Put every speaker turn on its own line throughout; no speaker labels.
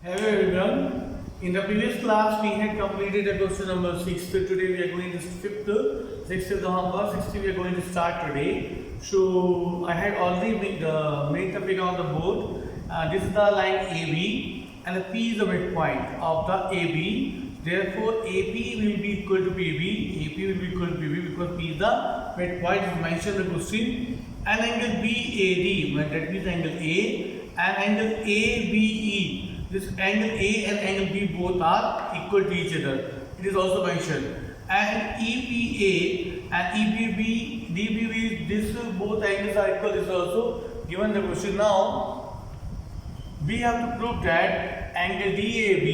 Hello everyone. In the previous class, we had completed the question number 6. So today we are going to 6th of the homework. 6th we are going to start today. So I had already made the figure on the board. This is the line AB and the P is the midpoint of the AB. Therefore, AP will be equal to PB. AP will be equal to PB because P is the midpoint is mentioned in the question. And angle BAD, that means angle A, and angle ABE. This angle A and angle B both are equal to each other. It is also mentioned. And EPA and EPB, DBB, this both angles are equal. This is also given the question. Now we have to prove that angle DAB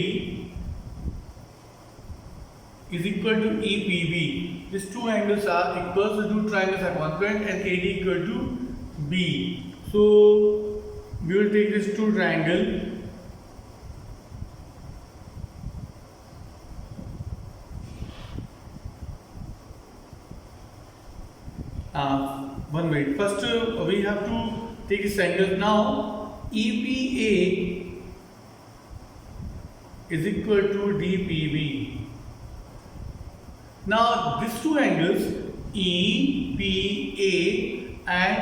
is equal to EPB. These two angles are equal. The two triangles are congruent and AD equal to B. So we will take this two triangle. One minute. First, we have to take this angle. Now, EPA is equal to DPB. Now, these two angles, EPA and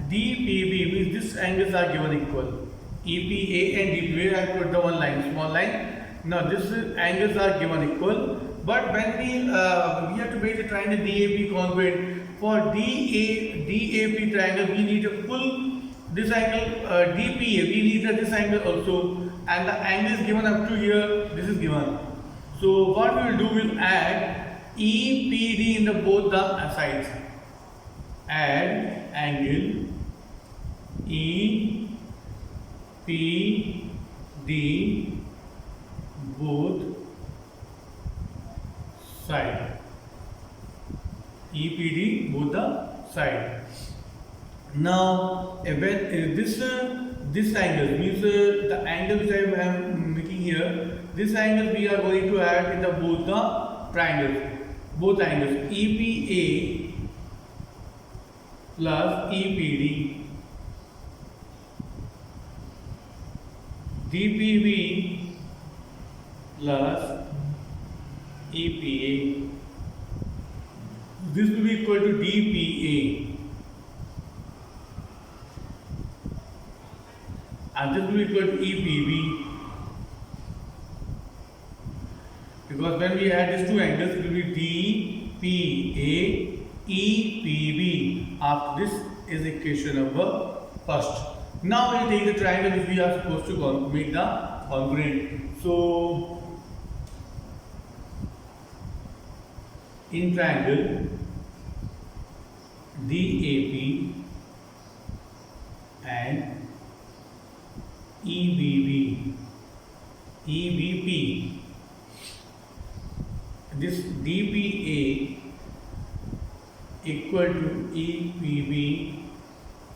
DPB, means these angles are given equal. EPA and DPB, I put the one line, small line. Now, these angles are given equal. But when we have to make the triangle DAB congruent. For DAP triangle, we need to pull this angle DPA. We need this angle also, and the angle is given up to here. This is given. So what we will do? We will add EPD in the both the sides. Add angle EPD both side. EPD both the side. Now, when this angle means the angle which I am making here, this angle we are going to add in the both the triangles, both angles EPA plus EPD, DPB plus EPA. This will be equal to DPA and this will be equal to EPB, because when we add these two angles it will be DPA EPB. After this is equation number first. Now we take the triangle which we are supposed to make the congruent. So in triangle DAP and EBP, this DPA equal to EPB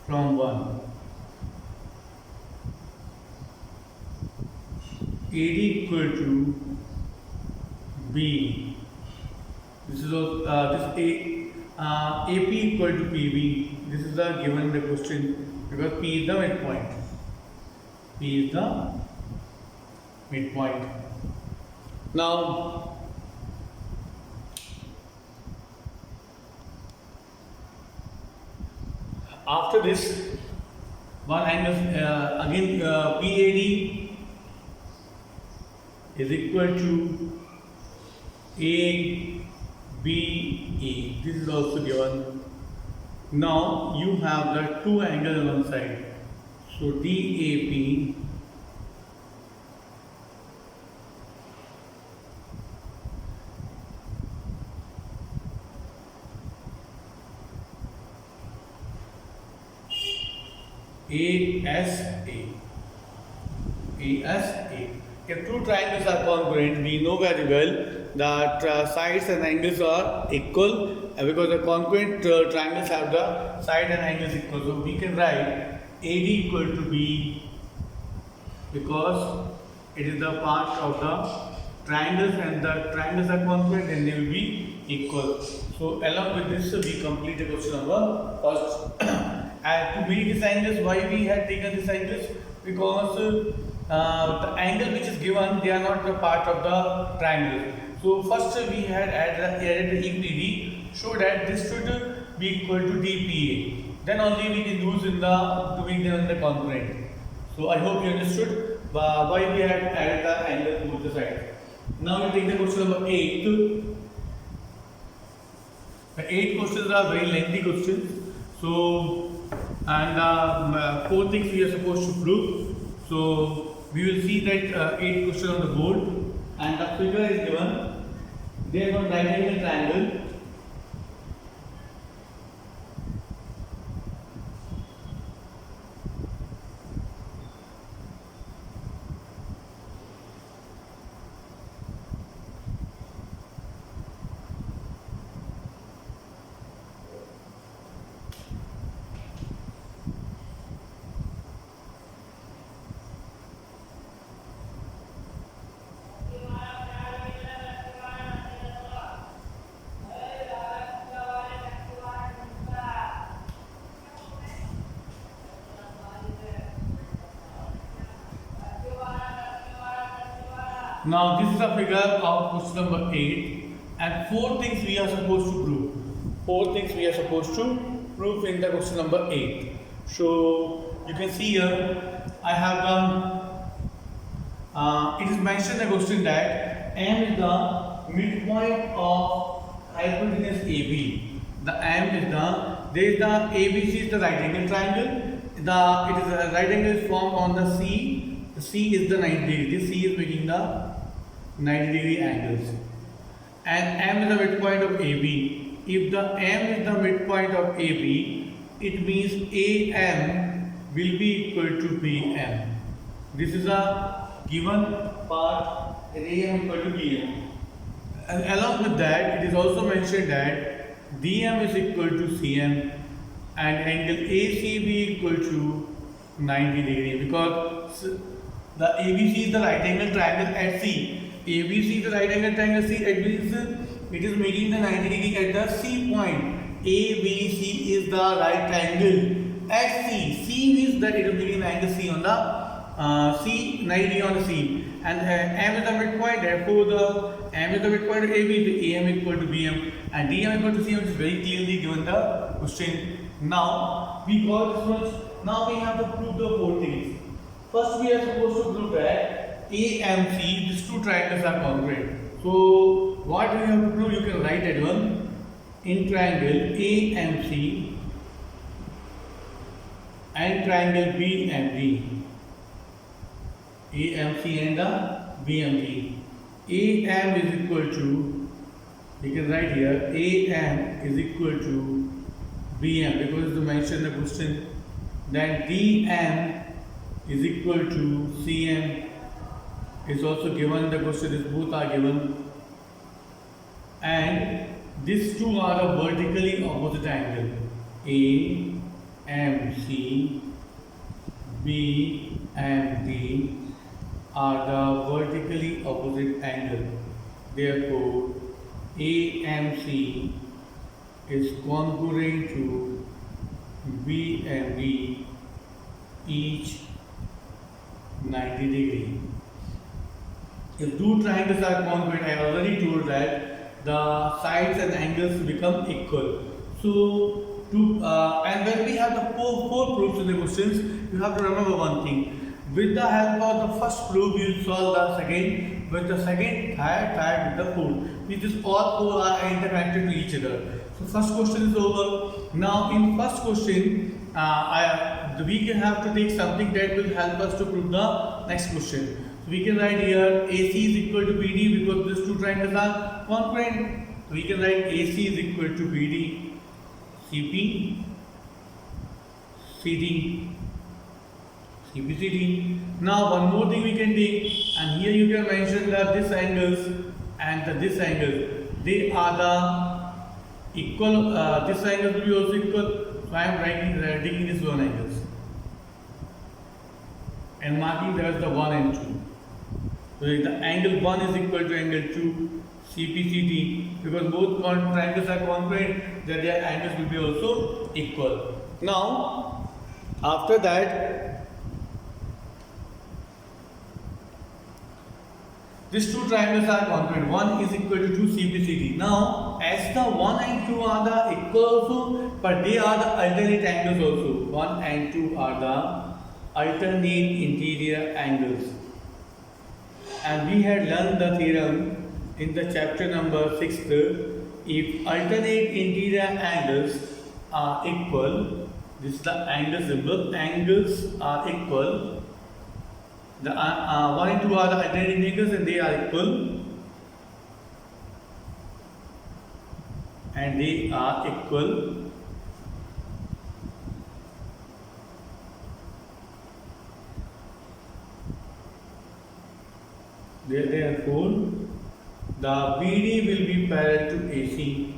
from 1, AD equal to B. This is AP equal to PB. This is the given in the question because P is the midpoint. P is the midpoint. Now, after this, one angle again PAD is equal to ABE. This is also given. Now you have the two angles on one side. So DAP ASA. If two triangles are congruent, we know very well that sides and angles are equal because the congruent triangles have the side and angles equal. So we can write AD equal to B because it is the part of the triangles and the triangles are congruent and they will be equal. So along with this we complete the question number first. And to make these angles, why we had taken these angles? Because the angle which is given, they are not the part of the triangle. So first we had added the EPD, so that this should be equal to DPA. Then only we can use in the doing them in the component. So I hope you understood why we had added the angle to the side. Now we take the question number 8. The 8 questions are very lengthy questions. So, and 4 things we are supposed to prove. So we will see that 8 questions on the board, and the figure is given. They have a right angle triangle. Now this is a figure of question number 8, and 4 things we are supposed to prove. 4 things we are supposed to prove in the question number 8. So you can see here I have done. It is mentioned in the question that M is the midpoint of hypotenuse AB. The M is the ABC is the right angle triangle. The right angle is formed on the C. The C is the 90 degree. This C is making the 90 degree angles, and M is the midpoint of AB. If the M is the midpoint of AB, it means AM will be equal to BM. This is a given part, and AM equal to BM. And along with that, it is also mentioned that DM is equal to CM and angle ACB equal to 90 degree, because the ABC is the right angle triangle at C. ABC is the right angle triangle C. It means it is making the 90 degree at the C point. ABC is the right angle at C. C means that it is making the angle C on the C, 90 degree on the C. And M is the midpoint. Therefore, the M is the midpoint of AB. The AM is equal to BM and DM equal to CM, which is very clearly given the question. Now we got this much. Now we have to prove the 4 things. First, we are supposed to prove that AMC, these 2 triangles are congruent. So, what we have to prove? You can write that one. In triangle AMC and triangle BMD. AMC and BMD. AM is equal to, you can write here, AM is equal to BM, because it's mentioned in the question. Then DM is equal to CM is also given. The question is both are given, and these 2 are a vertically opposite angle. AMC, BMD are the vertically opposite angle. Therefore, AMC is congruent to BMD, each 90 degree. If 2 triangles are congruent, I have already told that the sides and angles become equal. So, and when we have the 4 proofs in the questions, you have to remember one thing. With the help of the first proof, you will solve the second. With the second, third with the fourth. Which is all 4 are interconnected to each other. So first question is over. Now in first question, we can have to take something that will help us to prove the next question. So we can write here AC is equal to BD, because these 2 triangles are congruent. So we can write AC is equal to BD, CP, CD, CPCD. Now one more thing we can take, and here you can mention that this angles and this angle, they are the equal. This angle will be also equal. So I am taking these 1 angles and marking that as the 1 and 2. So the angle 1 is equal to angle 2, CPCD, because both triangles are congruent, that their angles will be also equal. Now after that, these two triangles are congruent. One is equal to 2 CBCD. Now, as the 1 and 2 are the equal also, but they are the alternate angles also. 1 and 2 are the alternate interior angles. And we had learned the theorem in the chapter number 6. If alternate interior angles are equal, this is the angle symbol, angles are equal. The 1 and 2 are the alternate angles and they are equal. And they are equal. Therefore, the BD will be parallel to AC.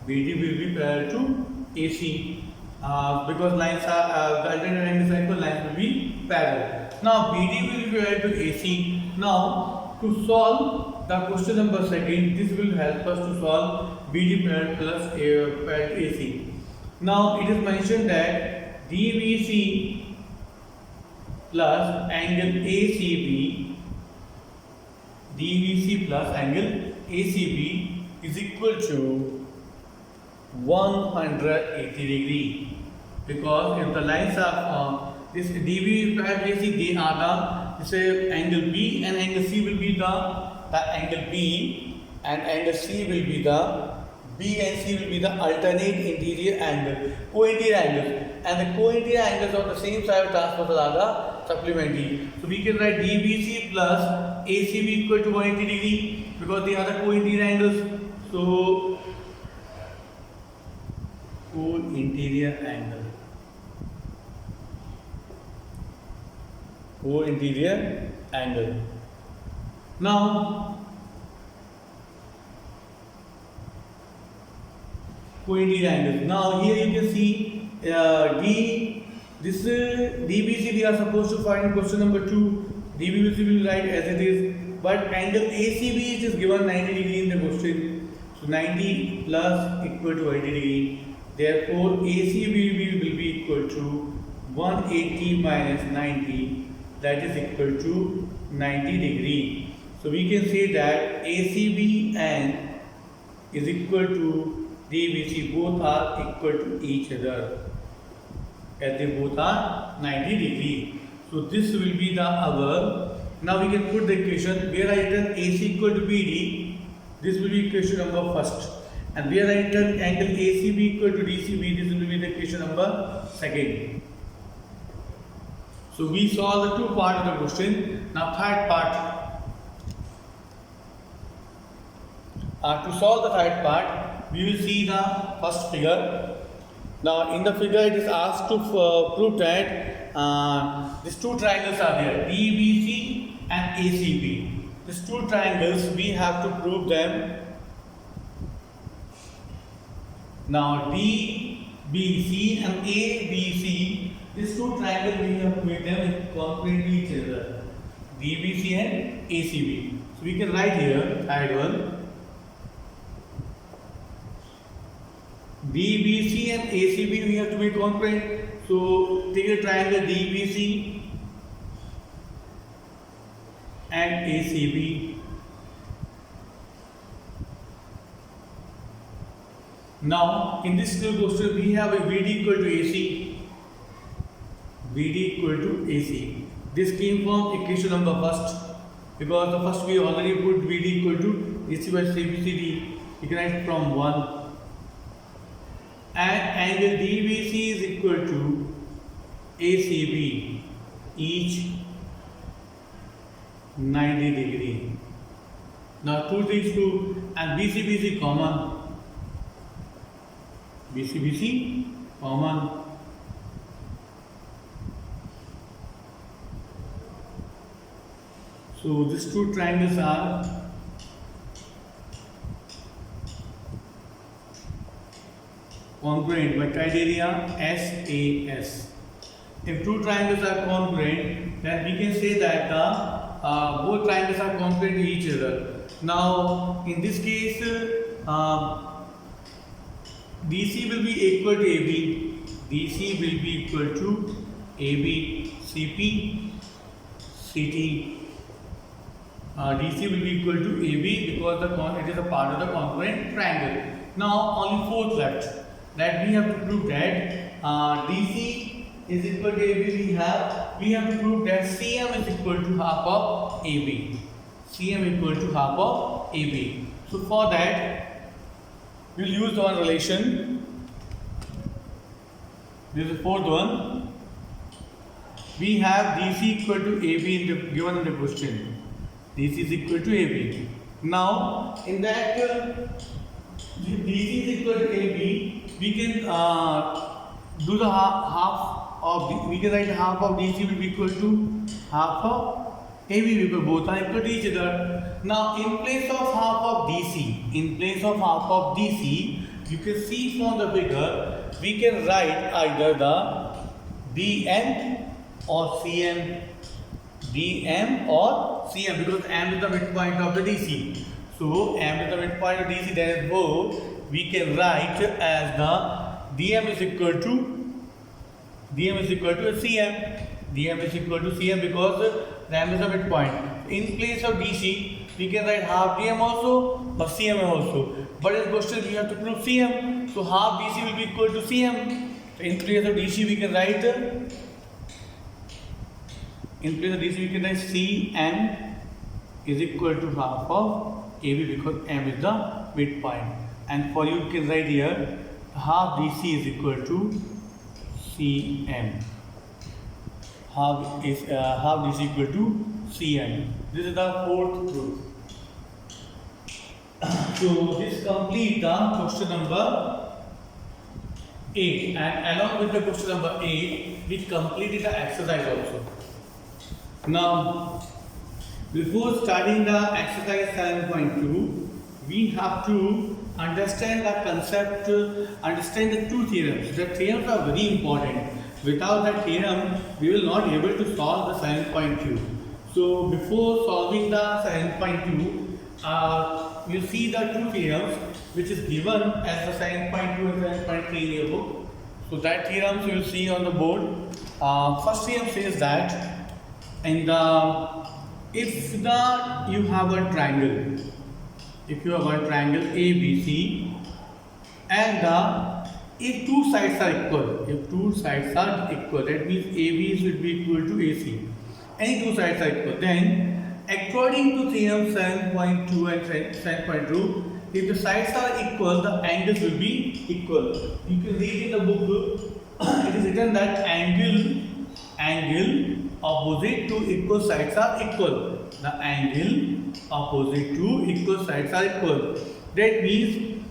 BD will be parallel to AC because lines are the alternate angles are equal, lines will be parallel. Now BD will be parallel to AC. Now to solve the question number 2, this will help us to solve BD parallel plus parallel to AC. Now it is mentioned that DBC plus angle ACB, DBC plus angle ACB is equal to 180 degree, because if the lines are this DB parallel AC, they are the this angle B and angle C will be the angle B, and angle C will be the B and C will be the alternate interior angle, co-interior angles, and the co-interior angles on the same side of transversal are the supplementary. So we can write DBC plus ACB equal to 180 degree because they are the co-interior angles. So co-interior angle, co-interior angle. Now co-interior angles. Now here you can see this DBC we are supposed to find in question number 2. DBC will write as it is, but angle ACB is given 90 degree in the question. So 90 plus equal to 80 degree. Therefore ACB will be equal to 180 minus 90, that is equal to 90 degree. So we can say that ACB and is equal to DBC, both are equal to each other as they both are 90 degree. So this will be the our. Now we can put the equation where I written AC equal to BD. This will be equation number 1, and where I written angle ACB equal to DCB. This will be the equation number 2. So we saw the 2 parts of the question. Now 3rd part. To solve the 3rd part, we will see the first figure. Now in the figure it is asked to prove that these 2 triangles are there, DBC and ACB. These 2 triangles we have to prove them. Now DBC and ABC, these 2 triangles we have to make them congruent to each other, DBC and ACB. So we can write here third one. DBC and ACB we have to be congruent. So take a triangle DBC and ACB. Now in this question we have a BD equal to AC. BD equal to AC. This came from equation number 1, because the first we already put BD equal to AC by CBCD. You can write from 1. And angle DBC is equal to ACB, each 90 degree. Now 2 things true, and BCBC common. BCBC common. So these 2 triangles are congruent by criteria SAS. If 2 triangles are congruent, then we can say that the both triangles are congruent to each other. Now in this case DC will be equal to AB, DC will be equal to AB, CP, CT. DC will be equal to AB because it is a part of the congruent triangle. Now only fourth left. That we have to prove that DC is equal to AB. We have to prove that CM is equal to half of AB. CM equal to half of AB. So for that, we'll use the one relation. This is the fourth one. We have DC equal to AB given in the question. DC is equal to AB. Now, in that DC is equal to AB, we can do the half of. We can write half of DC will be equal to half of AB because both are equal to each other. Now, in place of half of DC, you can see from the figure, we can write either the DM or CM. DM or CM because M is the midpoint of the DC. So M is the midpoint of DC, therefore we can write as the DM is equal to CM. DM is equal to CM because the M is the midpoint. In place of DC, we can write half DM also or CM also. But in question we have to prove CM. So half DC will be equal to CM. So in place of DC we can write CM is equal to half of AB because M is the midpoint. And for you can write here half DC is equal to CM. Half DC equal to CM. This is the fourth proof. So this completes the question number 8, and along with the question number 8, we completed the exercise also. Now, before starting the exercise 7.2, we have to understand the concept, understand the two theorems. The theorems are very important. Without that theorem, we will not be able to solve the 7.2. So, before solving the 7.2, you see the two theorems which is given as the 7.2 and 7.3 in your book. So, that theorems you will see on the board. First theorem says that if you have a triangle, ABC, and if two sides are equal, that means AB should be equal to AC. Any two sides are equal, then according to theorem 7.2 and 7.2, if the sides are equal, the angles will be equal. You can read in the book, it is written that angle opposite to equal sides are equal. The angle opposite to equal sides are equal. That means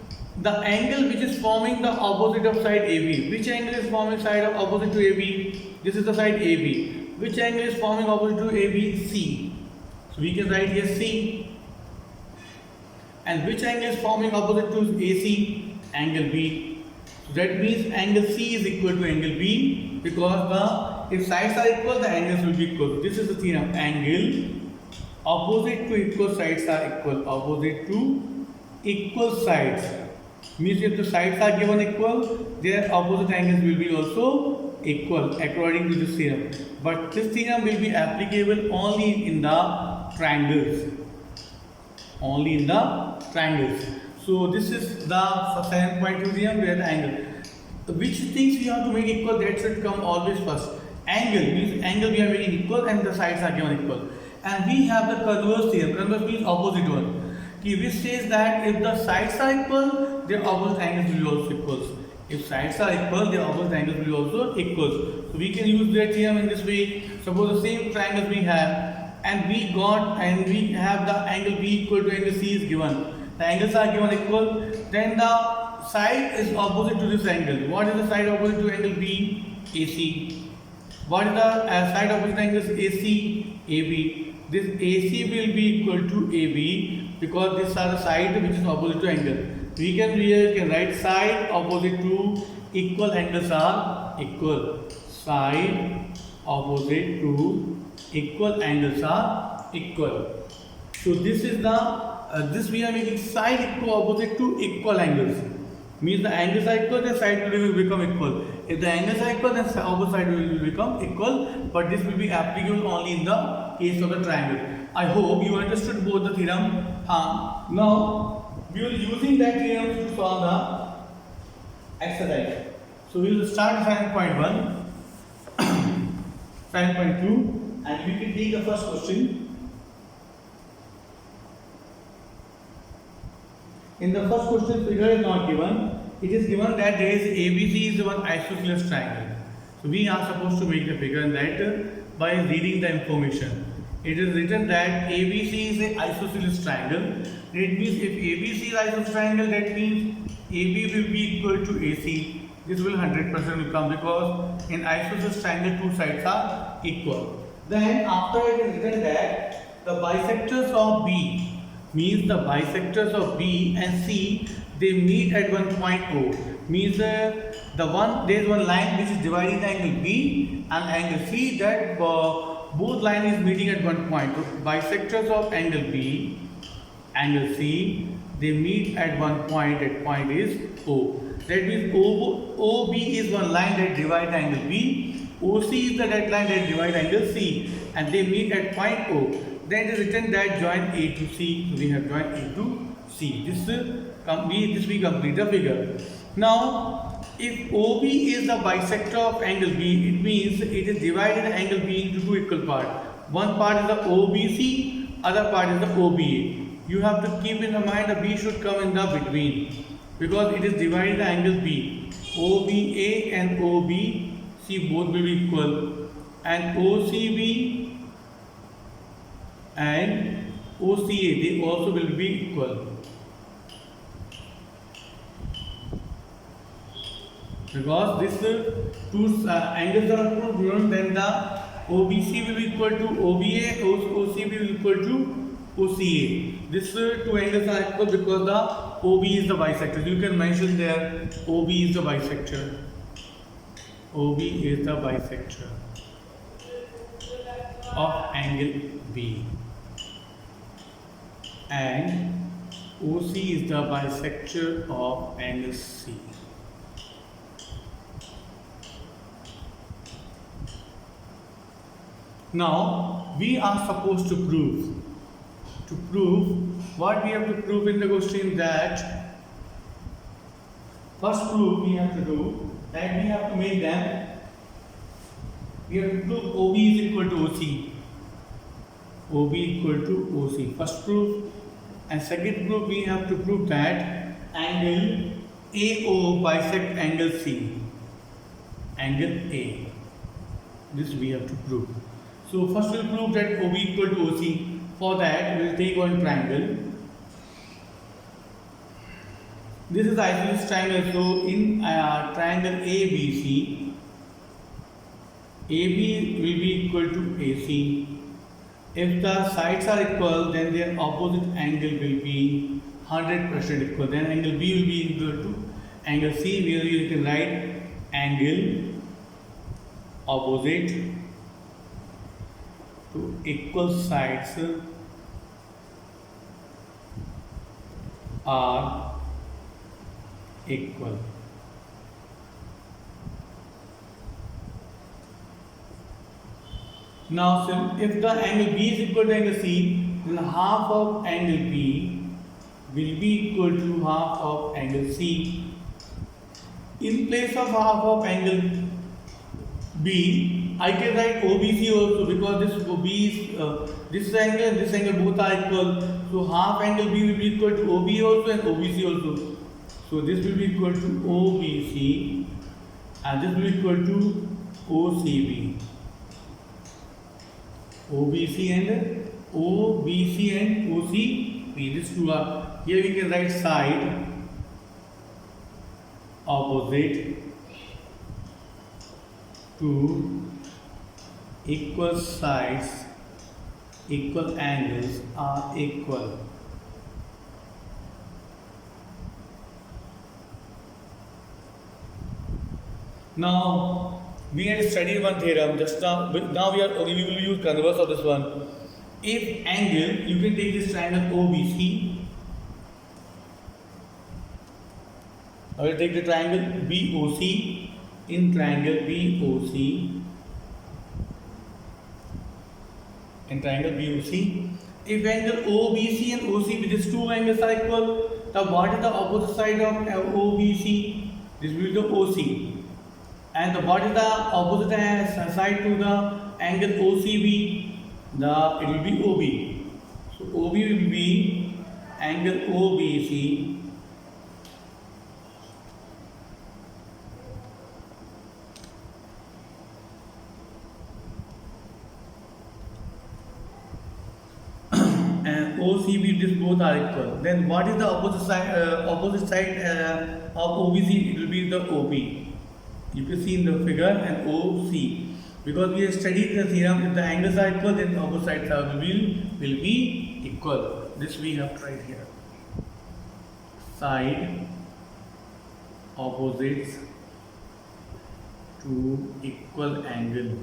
the angle which is forming the opposite of side AB. Which angle is forming side of opposite to AB? This is the side AB. Which angle is forming opposite to AB? C. So we can write here C. And which angle is forming opposite to AC? Angle B. So that means angle C is equal to angle B because if sides are equal, the angles will be equal. This is the theorem. Angle opposite to equal sides are equal. Opposite to equal sides means if the sides are given equal, their opposite angles will be also equal according to this theorem. But this theorem will be applicable only in the triangles. So this is the 7.2 theorem where the angle. Which things we have to make equal, that should come always first. Angle means angle we are making equal and the sides are given equal. And we have the converse theorem. Converse means opposite one. Which says that if the sides are equal, their opposite angles will be also equal. If sides are equal, their opposite angles will be also equal. So we can use that theorem in this way. Suppose the same triangles we have, and we have the angle B equal to angle C is given. The angles are given equal. Then the side is opposite to this angle. What is the side opposite to angle B? AC. What is the side opposite angle AC? AB. This AC will be equal to AB because these are the side which is opposite to angle. We can write side opposite to equal angles are equal. Side opposite to equal angles are equal. So this is this we are making side equal opposite to equal angles. Means the angles are equal, the side will become equal. If the angles are equal, then opposite side will become equal. But this will be applicable only in the case of the triangle. I hope you understood both the theorem. Now we will using that theorem to solve the exercise. So we will start assignment point 1, assignment point 2, and we can take the first question. In the first question, figure is not given. It is given that there is ABC is one isosceles triangle. So we are supposed to make the figure in that by reading the information. It is written that ABC is an isosceles triangle. That means if ABC is isosceles triangle, that means AB will be equal to AC. This will 100% will come because in isosceles triangle two sides are equal. Then after it is written that the bisectors of B means the bisectors of B and C, they meet at one point O. Means there is one line which is dividing the angle B and angle C, that both line is meeting at one point. So bisectors of angle B, angle C, they meet at one point. That point is O. That means OB is one line that divides the angle B. OC is the red line that divides angle C, and they meet at point O. Then it is written that join A to C. So we have joined A to C. This we complete the figure. Now, if OB is the bisector of angle B, it means it is divided angle B into two equal parts. One part is the OBC, other part is the OBA. You have to keep in mind the B should come in the between because it is divided the angle B. OBA and OBC both will be equal, and OCB and OCA, they also will be equal. Because these two angles are given, then the OBC will be equal to OBA, OCB will be equal to OCA. These two angles are equal because the OB is the bisector. You can mention there OB is the bisector. OB is the bisector of angle B. And OC is the bisector of angle C. Now we are supposed to prove. To prove what we have to prove in the question, that first proof we have to do that we have to make them. We have to prove OB is equal to OC. OB equal to OC. First proof. And second proof, we have to prove that angle AO bisect angle C. Angle A. This we have to prove. So first we will prove that OB equal to OC. For that we will take one triangle. This is the isosceles triangle. So in triangle ABC, AB will be equal to AC. If the sides are equal, then their opposite angle will be 100% equal. Then angle B will be equal to angle C, where you can write angle opposite to equal sides are equal. Now, if the angle B is equal to angle C, then half of angle B will be equal to half of angle C. In place of half of angle B, I can write OBC also, because this B is this angle and this angle both are equal. So half angle B will be equal to OB also and OBC also. So this will be equal to OBC and this will be equal to OCB. OBC and OCB. These two are, here we can write side opposite to equal sides, equal angles are equal. Now we had studied one theorem just now. Now we will use converse of this one. If angle, you can take this triangle OBC. I will take the triangle BOC. In triangle BOC, and triangle BOC. If angle OBC and OC, which is two angles are equal, then what is the opposite side of OBC? This will be the OC. And what is the opposite side to the angle OCB? It will be OB. So OB will be angle OBC and OCB, these both are equal. Then what is the opposite side of OBC? It will be the OB. You can see in the figure, and OC. Because we have studied the theorem, if the angles are equal, then the opposite sides will be equal. This we have tried here. Side opposites to equal angle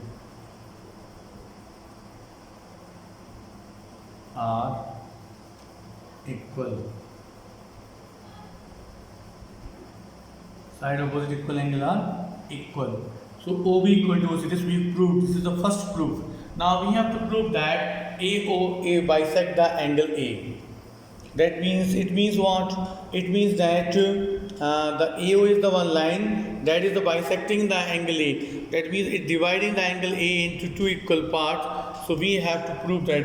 are equal. Side opposite equal angle are equal. So OB equal to OC. This we proved. This is the first proof. Now we have to prove that AOA bisect the angle A. That means, it means what? It means that the AO is the one line that is the bisecting the angle A. That means it dividing the angle A into two equal parts. So we have to prove that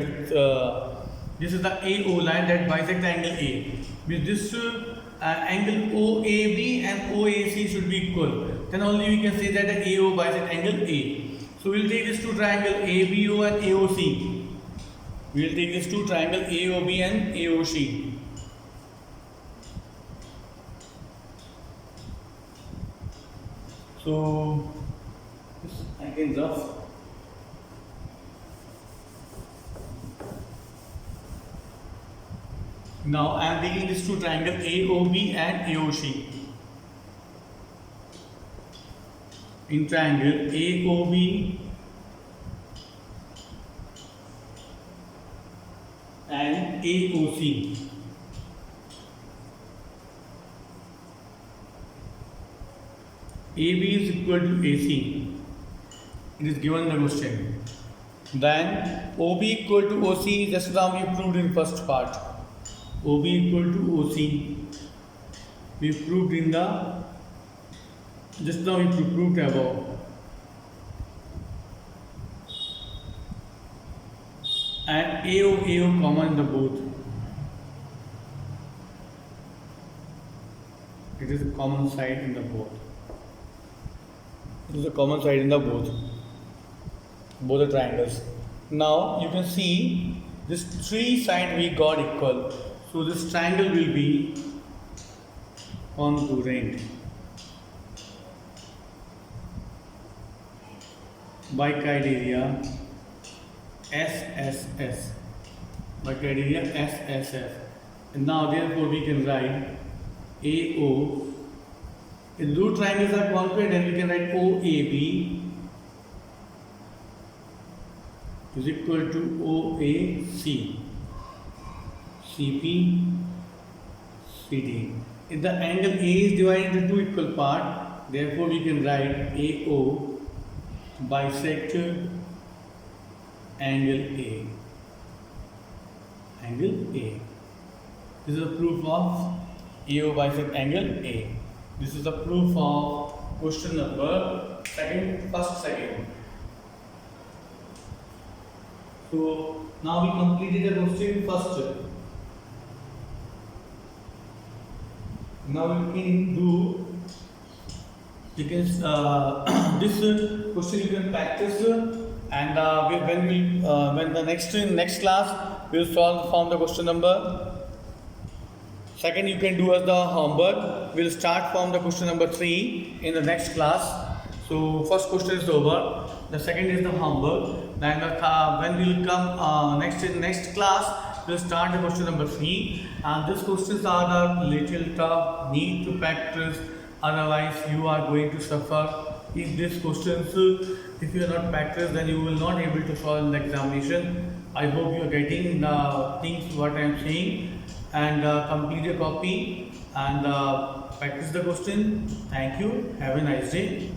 this is the AO line that bisects the angle A. With this angle OAB and OAC should be equal. Then only we can say that the AO bisects angle A. So we will take this two triangle ABO and AOC. We will take this two triangle AOB and AOC. So I can rough. Now I am taking this two triangle AOB and AOC. In triangle AOB and AOC. AB is equal to AC. It is given in the question. Then OB equal to OC, just now we proved in first part. OB equal to OC. We proved in the, just now we proved above. And AO common in the both. It is a common side in the both. It is a common side in the both the triangles. Now you can see this three side we got equal. So this triangle will be congruent by criteria SSS. By criteria SSS. And now therefore we can write AO. If two triangles are congruent, then we can write OAB is equal to OAC, CP, CD. If the angle A is divided into two equal parts, therefore we can write AO bisect angle A. Angle A. This is a proof of AO bisect angle A. This is the proof of question number second. So now we completed the question first. Now we can do this question you can practice, and when the next class we will solve from the question number. Second, you can do as the homework. We'll start from the question number 3 in the next class. So first question is over. The second is the homework. Then when we'll come next class, we'll start the question number 3. And these questions are the little tough, need to practice. Otherwise, you are going to suffer. If these questions, if you are not practice, then you will not able to solve in the examination. I hope you are getting the things what I am saying. And complete your copy and practice the question. Thank you. Have a nice day.